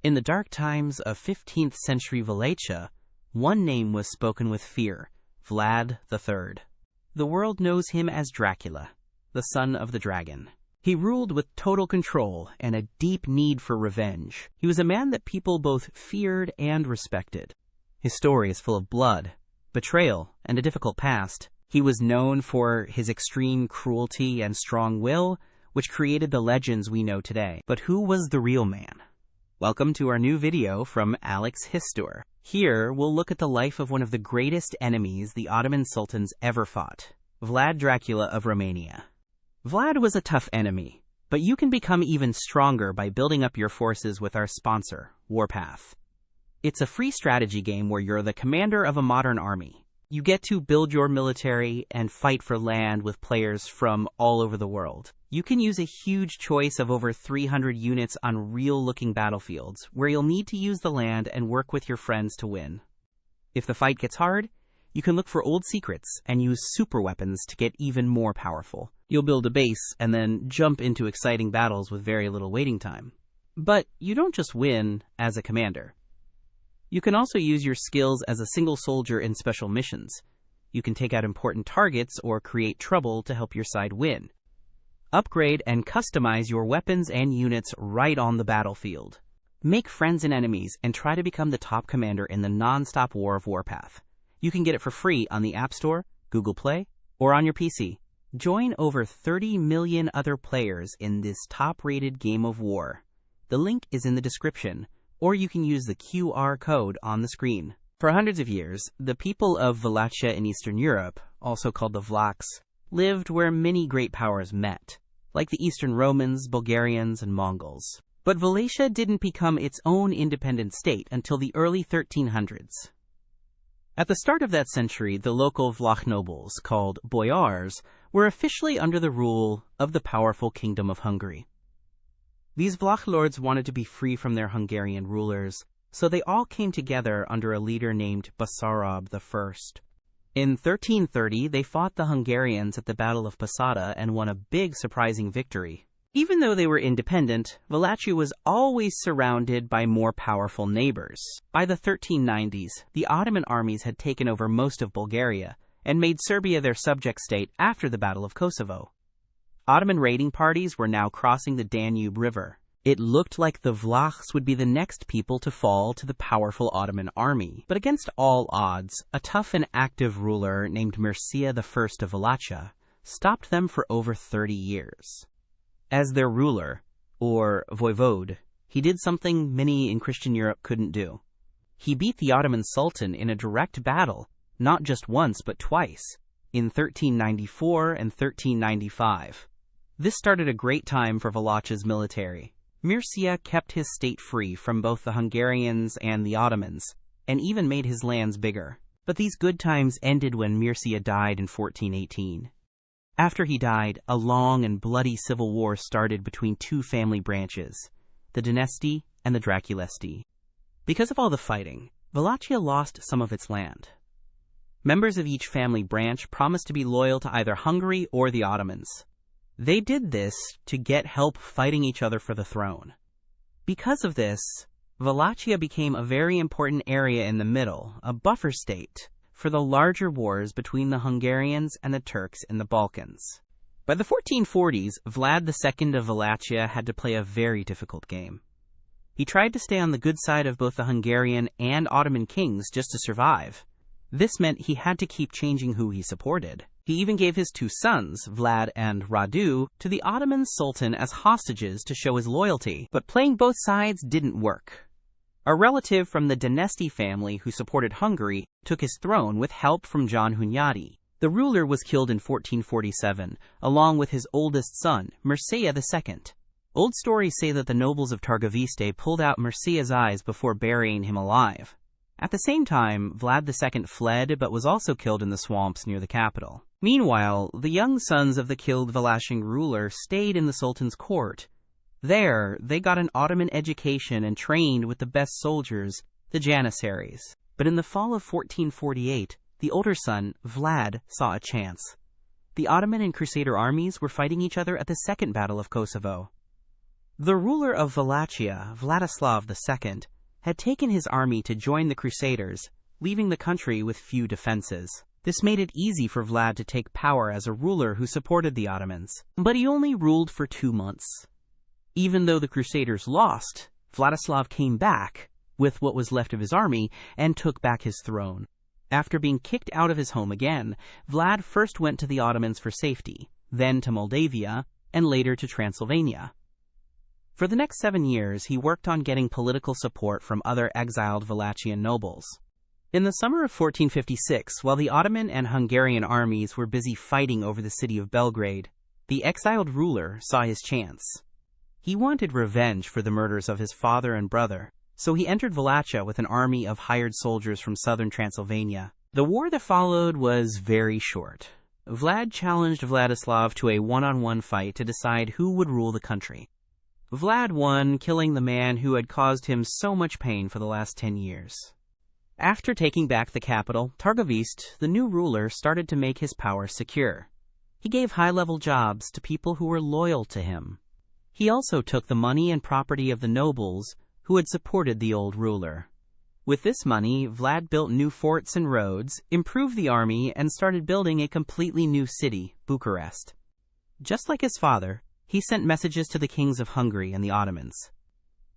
In the dark times of 15th century Wallachia, one name was spoken with fear: Vlad III. The world knows him as Dracula, the son of the dragon. He ruled with total control and a deep need for revenge. He was a man that people both feared and respected. His story is full of blood, betrayal, and a difficult past. He was known for his extreme cruelty and strong will, which created the legends we know today. But who was the real man? Welcome to our new video from Alex Histoer. Here, we'll look at the life of one of the greatest enemies the Ottoman sultans ever fought, Vlad Dracula of Romania. Vlad was a tough enemy, but you can become even stronger by building up your forces with our sponsor, Warpath. It's a free strategy game where you're the commander of a modern army. You get to build your military and fight for land with players from all over the world. You can use a huge choice of over 300 units on real-looking battlefields, where you'll need to use the land and work with your friends to win. If the fight gets hard, you can look for old secrets and use super weapons to get even more powerful. You'll build a base and then jump into exciting battles with very little waiting time. But you don't just win as a commander. You can also use your skills as a single soldier in special missions. You can take out important targets or create trouble to help your side win. Upgrade and customize your weapons and units right on the battlefield. Make friends and enemies and try to become the top commander in the non-stop war of Warpath. You can get it for free on the App Store, Google Play, or on your PC. Join over 30 million other players in this top-rated game of war. The link is in the description, or you can use the QR code on the screen. For hundreds of years, the people of Wallachia in Eastern Europe, also called the Vlachs, lived where many great powers met, like the Eastern Romans, Bulgarians, and Mongols. But Wallachia didn't become its own independent state until the early 1300s. At the start of that century, the local Vlach nobles, called boyars, were officially under the rule of the powerful Kingdom of Hungary. These Vlach lords wanted to be free from their Hungarian rulers, so they all came together under a leader named Basarab I. In 1330, they fought the Hungarians at the Battle of Posada and won a big, surprising victory. Even though they were independent, Wallachia was always surrounded by more powerful neighbors. By the 1390s, the Ottoman armies had taken over most of Bulgaria and made Serbia their subject state after the Battle of Kosovo. Ottoman raiding parties were now crossing the Danube River. It looked like the Vlachs would be the next people to fall to the powerful Ottoman army. But against all odds, a tough and active ruler named Mircea I of Wallachia stopped them for over 30 years. As their ruler, or voivode, he did something many in Christian Europe couldn't do. He beat the Ottoman Sultan in a direct battle, not just once but twice, in 1394 and 1395. This started a great time for Wallachia's military. Mircea kept his state free from both the Hungarians and the Ottomans, and even made his lands bigger. But these good times ended when Mircea died in 1418. After he died, a long and bloody civil war started between two family branches, the Dynasty and the Draculesti. Because of all the fighting, Wallachia lost some of its land. Members of each family branch promised to be loyal to either Hungary or the Ottomans. They did this to get help fighting each other for the throne. Because of this, Wallachia became a very important area in the middle, a buffer state, for the larger wars between the Hungarians and the Turks in the Balkans. By the 1440s, Vlad II of Wallachia had to play a very difficult game. He tried to stay on the good side of both the Hungarian and Ottoman kings just to survive. This meant he had to keep changing who he supported. He even gave his two sons, Vlad and Radu, to the Ottoman Sultan as hostages to show his loyalty, but playing both sides didn't work. A relative from the Dynasty family who supported Hungary took his throne with help from John Hunyadi. The ruler was killed in 1447, along with his oldest son, Mircea II. Old stories say that the nobles of Targoviste pulled out Mircea's eyes before burying him alive. At the same time, Vlad II fled but was also killed in the swamps near the capital. Meanwhile, the young sons of the killed Wallachian ruler stayed in the Sultan's court. There, they got an Ottoman education and trained with the best soldiers, the Janissaries. But in the fall of 1448, the older son, Vlad, saw a chance. The Ottoman and Crusader armies were fighting each other at the Second Battle of Kosovo. The ruler of Wallachia, Vladislav II, had taken his army to join the Crusaders, leaving the country with few defenses. This made it easy for Vlad to take power as a ruler who supported the Ottomans. But he only ruled for 2 months. Even though the Crusaders lost, Vladislav came back with what was left of his army and took back his throne. After being kicked out of his home again, Vlad first went to the Ottomans for safety, then to Moldavia, and later to Transylvania. For the next 7 years, he worked on getting political support from other exiled Wallachian nobles. In the summer of 1456, while the Ottoman and Hungarian armies were busy fighting over the city of Belgrade, the exiled ruler saw his chance. He wanted revenge for the murders of his father and brother, so he entered Wallachia with an army of hired soldiers from southern Transylvania. The war that followed was very short. Vlad challenged Vladislav to a one-on-one fight to decide who would rule the country. Vlad won, killing the man who had caused him so much pain for the last 10 years. After taking back the capital, Targovist, the new ruler started to make his power secure. He gave high-level jobs to people who were loyal to him. He also took the money and property of the nobles who had supported the old ruler. With this money, Vlad built new forts and roads, improved the army, and started building a completely new city, Bucharest. Just like his father, he sent messages to the kings of Hungary and the Ottomans.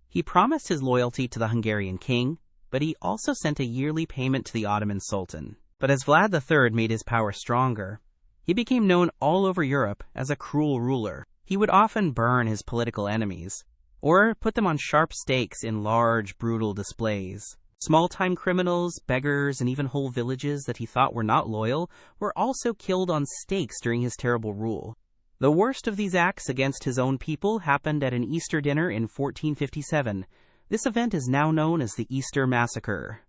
He promised his loyalty to the Hungarian king, but he also sent a yearly payment to the Ottoman Sultan. But as Vlad III made his power stronger, he became known all over Europe as a cruel ruler. He would often burn his political enemies, or put them on sharp stakes in large, brutal displays. Small-time criminals, beggars, and even whole villages that he thought were not loyal were also killed on stakes during his terrible rule. The worst of these acts against his own people happened at an Easter dinner in 1457. This event is now known as the Easter Massacre.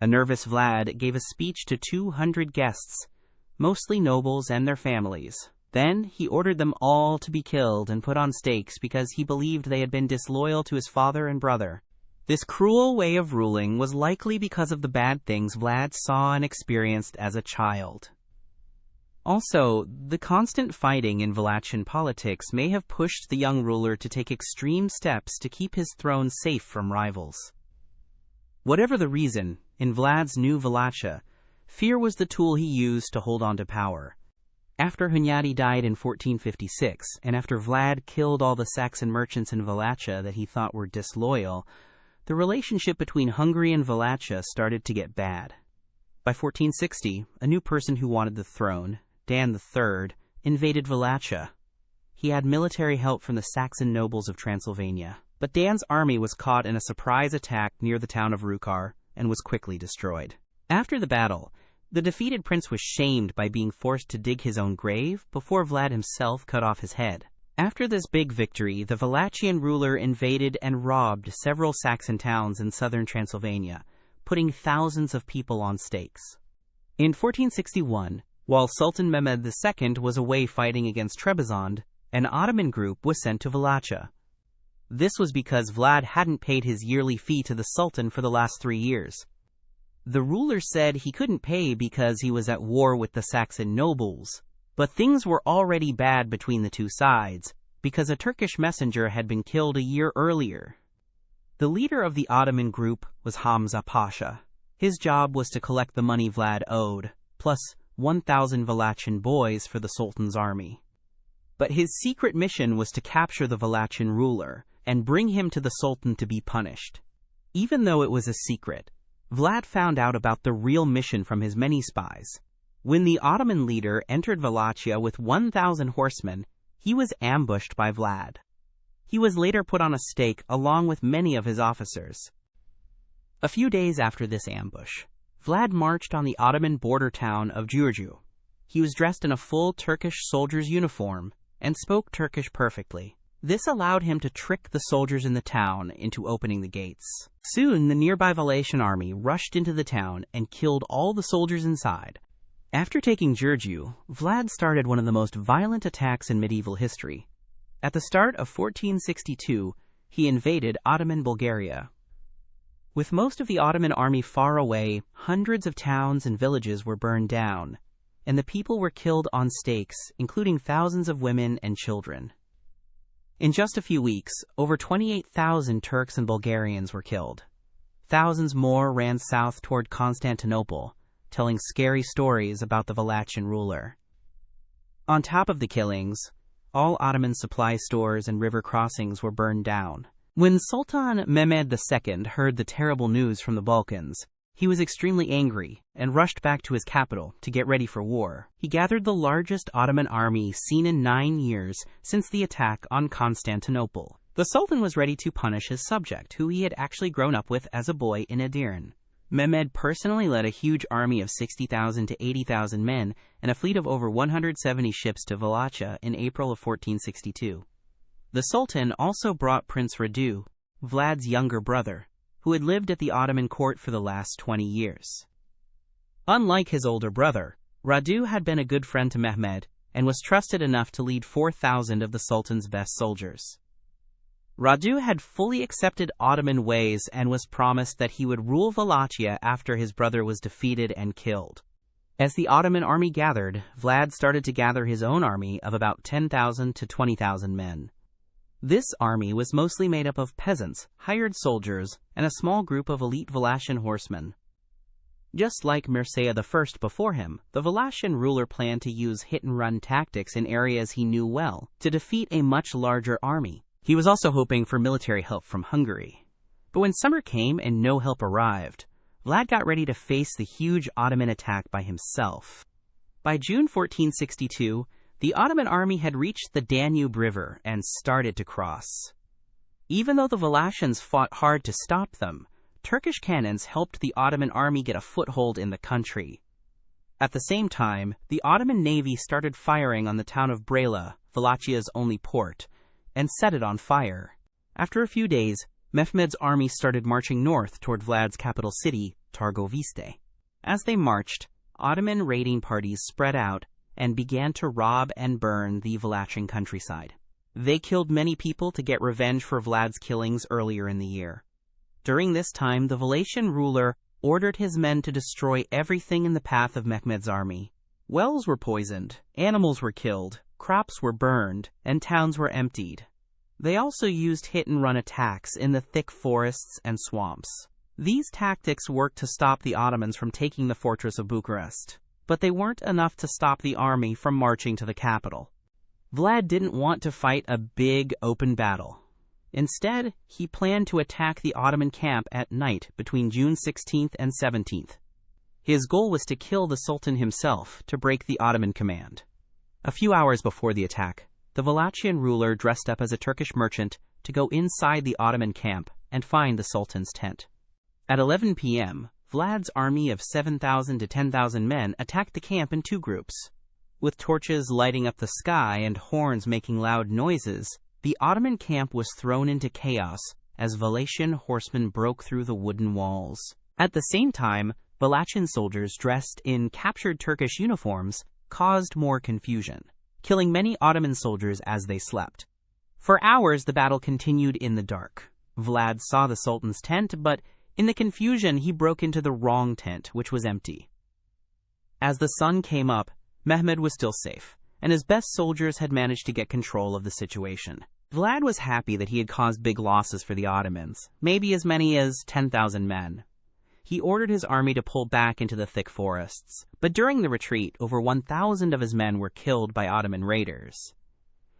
A nervous Vlad gave a speech to 200 guests, mostly nobles and their families. Then he ordered them all to be killed and put on stakes because he believed they had been disloyal to his father and brother. This cruel way of ruling was likely because of the bad things Vlad saw and experienced as a child. Also, the constant fighting in Wallachian politics may have pushed the young ruler to take extreme steps to keep his throne safe from rivals. Whatever the reason, in Vlad's new Wallachia, fear was the tool he used to hold on to power. After Hunyadi died in 1456, and after Vlad killed all the Saxon merchants in Wallachia that he thought were disloyal, the relationship between Hungary and Wallachia started to get bad. By 1460, a new person who wanted the throne, Dan III, invaded Wallachia. He had military help from the Saxon nobles of Transylvania. But Dan's army was caught in a surprise attack near the town of Rukar and was quickly destroyed. After the battle, the defeated prince was shamed by being forced to dig his own grave before Vlad himself cut off his head. After this big victory, the Wallachian ruler invaded and robbed several Saxon towns in southern Transylvania, putting thousands of people on stakes. In 1461, while Sultan Mehmed II was away fighting against Trebizond, an Ottoman group was sent to Wallachia. This was because Vlad hadn't paid his yearly fee to the Sultan for the last 3 years. The ruler said he couldn't pay because he was at war with the Saxon nobles, but things were already bad between the two sides because a Turkish messenger had been killed a year earlier. The leader of the Ottoman group was Hamza Pasha. His job was to collect the money Vlad owed, plus 1,000 Wallachian boys for the Sultan's army. But his secret mission was to capture the Wallachian ruler and bring him to the Sultan to be punished. Even though it was a secret, Vlad found out about the real mission from his many spies. When the Ottoman leader entered Wallachia with 1,000 horsemen, he was ambushed by Vlad. He was later put on a stake along with many of his officers. A few days after this ambush, Vlad marched on the Ottoman border town of Giurgiu. He was dressed in a full Turkish soldier's uniform and spoke Turkish perfectly. This allowed him to trick the soldiers in the town into opening the gates. Soon, the nearby Wallachian army rushed into the town and killed all the soldiers inside. After taking Giurgiu, Vlad started one of the most violent attacks in medieval history. At the start of 1462, he invaded Ottoman Bulgaria. With most of the Ottoman army far away, hundreds of towns and villages were burned down, and the people were killed on stakes, including thousands of women and children. In just a few weeks, over 28,000 Turks and Bulgarians were killed. Thousands more ran south toward Constantinople, telling scary stories about the Wallachian ruler. On top of the killings, all Ottoman supply stores and river crossings were burned down. When Sultan Mehmed II heard the terrible news from the Balkans, he was extremely angry and rushed back to his capital to get ready for war. He gathered the largest Ottoman army seen in 9 years since the attack on Constantinople. The Sultan was ready to punish his subject, who he had actually grown up with as a boy in Edirne. Mehmed personally led a huge army of 60,000 to 80,000 men and a fleet of over 170 ships to Wallachia in April of 1462. The Sultan also brought Prince Radu, Vlad's younger brother, who had lived at the Ottoman court for the last 20 years. Unlike his older brother, Radu had been a good friend to Mehmed and was trusted enough to lead 4,000 of the Sultan's best soldiers. Radu had fully accepted Ottoman ways and was promised that he would rule Wallachia after his brother was defeated and killed. As the Ottoman army gathered, Vlad started to gather his own army of about 10,000 to 20,000 men. This army was mostly made up of peasants, hired soldiers, and a small group of elite Wallachian horsemen. Just like Mircea I before him, the Wallachian ruler planned to use hit-and-run tactics in areas he knew well to defeat a much larger army. He was also hoping for military help from Hungary. But when summer came and no help arrived, Vlad got ready to face the huge Ottoman attack by himself. By June 1462, the Ottoman army had reached the Danube River and started to cross. Even though the Wallachians fought hard to stop them, Turkish cannons helped the Ottoman army get a foothold in the country. At the same time, the Ottoman navy started firing on the town of Brela, Wallachia's only port, and set it on fire. After a few days, Mehmed's army started marching north toward Vlad's capital city, Targoviste. As they marched, Ottoman raiding parties spread out and began to rob and burn the Wallachian countryside. They killed many people to get revenge for Vlad's killings earlier in the year. During this time, the Wallachian ruler ordered his men to destroy everything in the path of Mehmed's army. Wells were poisoned, animals were killed, crops were burned, and towns were emptied. They also used hit-and-run attacks in the thick forests and swamps. These tactics worked to stop the Ottomans from taking the fortress of Bucharest, but they weren't enough to stop the army from marching to the capital. Vlad didn't want to fight a big, open battle. Instead, he planned to attack the Ottoman camp at night between June 16th and 17th. His goal was to kill the Sultan himself to break the Ottoman command. A few hours before the attack, the Wallachian ruler dressed up as a Turkish merchant to go inside the Ottoman camp and find the Sultan's tent. At 11 p.m., Vlad's army of 7,000 to 10,000 men attacked the camp in 2 groups. With torches lighting up the sky and horns making loud noises, the Ottoman camp was thrown into chaos as Wallachian horsemen broke through the wooden walls. At the same time, Wallachian soldiers dressed in captured Turkish uniforms caused more confusion, killing many Ottoman soldiers as they slept. For hours, the battle continued in the dark. Vlad saw the Sultan's tent, but in the confusion, he broke into the wrong tent, which was empty. As the sun came up, Mehmed was still safe, and his best soldiers had managed to get control of the situation. Vlad was happy that he had caused big losses for the Ottomans, maybe as many as 10,000 men. He ordered his army to pull back into the thick forests, but during the retreat, over 1,000 of his men were killed by Ottoman raiders.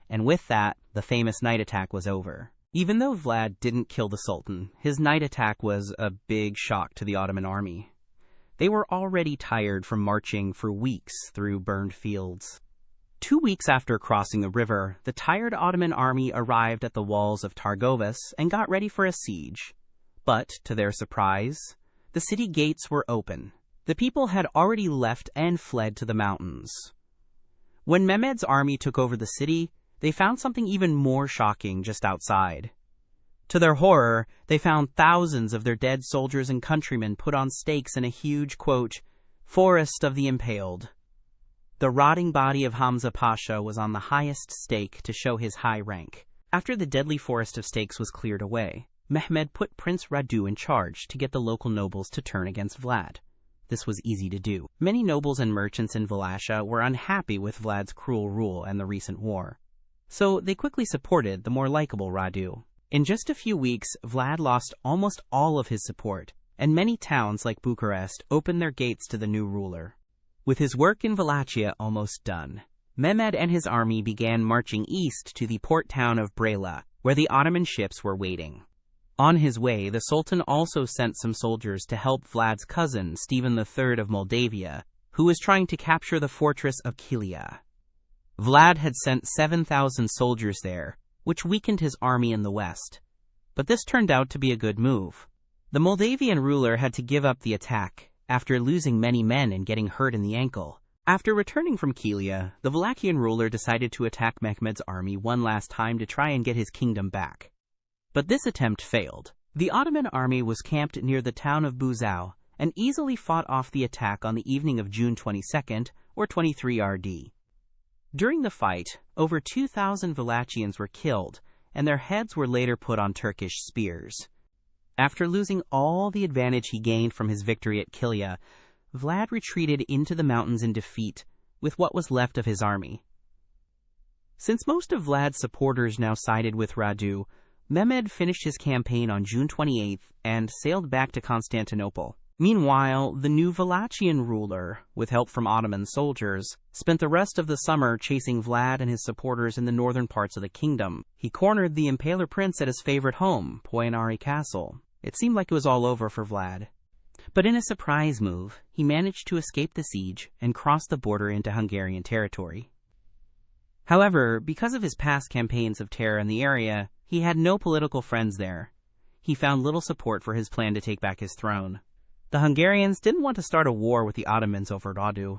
And with that, the famous night attack was over. Even though Vlad didn't kill the Sultan, his night attack was a big shock to the Ottoman army. They were already tired from marching for weeks through burned fields. 2 weeks after crossing the river, the tired Ottoman army arrived at the walls of Targovas and got ready for a siege. But, to their surprise, the city gates were open. The people had already left and fled to the mountains. When Mehmed's army took over the city, they found something even more shocking just outside. To their horror, they found thousands of their dead soldiers and countrymen put on stakes in a huge, quote, forest of the impaled. The rotting body of Hamza Pasha was on the highest stake to show his high rank. After the deadly forest of stakes was cleared away, Mehmed put Prince Radu in charge to get the local nobles to turn against Vlad. This was easy to do. Many nobles and merchants in Wallachia were unhappy with Vlad's cruel rule and the recent war. so they quickly supported the more likable Radu. In just a few weeks, Vlad lost almost all of his support, and many towns like Bucharest opened their gates to the new ruler. With his work in Wallachia almost done, Mehmed and his army began marching east to the port town of Brela, where the Ottoman ships were waiting. On his way, the Sultan also sent some soldiers to help Vlad's cousin, Stephen III of Moldavia, who was trying to capture the fortress of Kilia. Vlad had sent 7,000 soldiers there, which weakened his army in the west. But this turned out to be a good move. The Moldavian ruler had to give up the attack, after losing many men and getting hurt in the ankle. After returning from Kilia, the Wallachian ruler decided to attack Mehmed's army one last time to try and get his kingdom back. But this attempt failed. The Ottoman army was camped near the town of Buzău and easily fought off the attack on the evening of June 22nd, or 23 RD. During the fight, over 2,000 Wallachians were killed, and their heads were later put on Turkish spears. After losing all the advantage he gained from his victory at Kilia, Vlad retreated into the mountains in defeat, with what was left of his army. Since most of Vlad's supporters now sided with Radu, Mehmed finished his campaign on June 28th and sailed back to Constantinople. Meanwhile, the new Wallachian ruler, with help from Ottoman soldiers, spent the rest of the summer chasing Vlad and his supporters in the northern parts of the kingdom. He cornered the Impaler prince at his favorite home, Poenari Castle. It seemed like it was all over for Vlad. But in a surprise move, he managed to escape the siege and cross the border into Hungarian territory. However, because of his past campaigns of terror in the area, he had no political friends there. He found little support for his plan to take back his throne. The Hungarians didn't want to start a war with the Ottomans over Radu,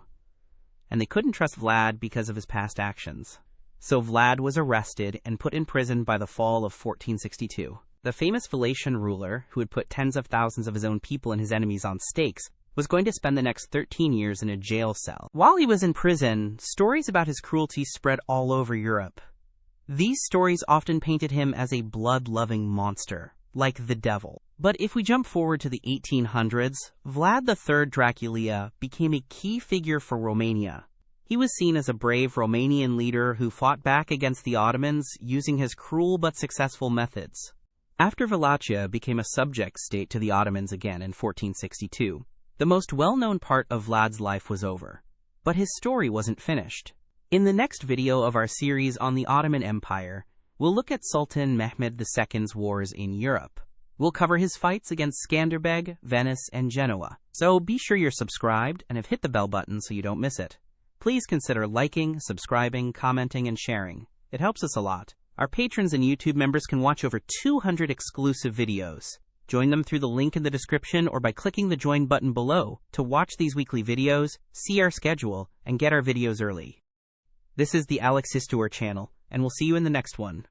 and they couldn't trust Vlad because of his past actions. So Vlad was arrested and put in prison by the fall of 1462. The famous Wallachian ruler, who had put tens of thousands of his own people and his enemies on stakes, was going to spend the next 13 years in a jail cell. While he was in prison, stories about his cruelty spread all over Europe. These stories often painted him as a blood-loving monster, like the devil. But if we jump forward to the 1800s, Vlad III Dracula became a key figure for Romania. He was seen as a brave Romanian leader who fought back against the Ottomans using his cruel but successful methods. After Wallachia became a subject state to the Ottomans again in 1462, the most well-known part of Vlad's life was over. But his story wasn't finished. In the next video of our series on the Ottoman Empire, we'll look at Sultan Mehmed II's wars in Europe. We'll cover his fights against Skanderbeg, Venice, and Genoa. So be sure you're subscribed and have hit the bell button so you don't miss it. Please consider liking, subscribing, commenting, and sharing. It helps us a lot. Our patrons and YouTube members can watch over 200 exclusive videos. Join them through the link in the description or by clicking the join button below to watch these weekly videos, see our schedule, and get our videos early. This is the Histoer channel, and we'll see you in the next one.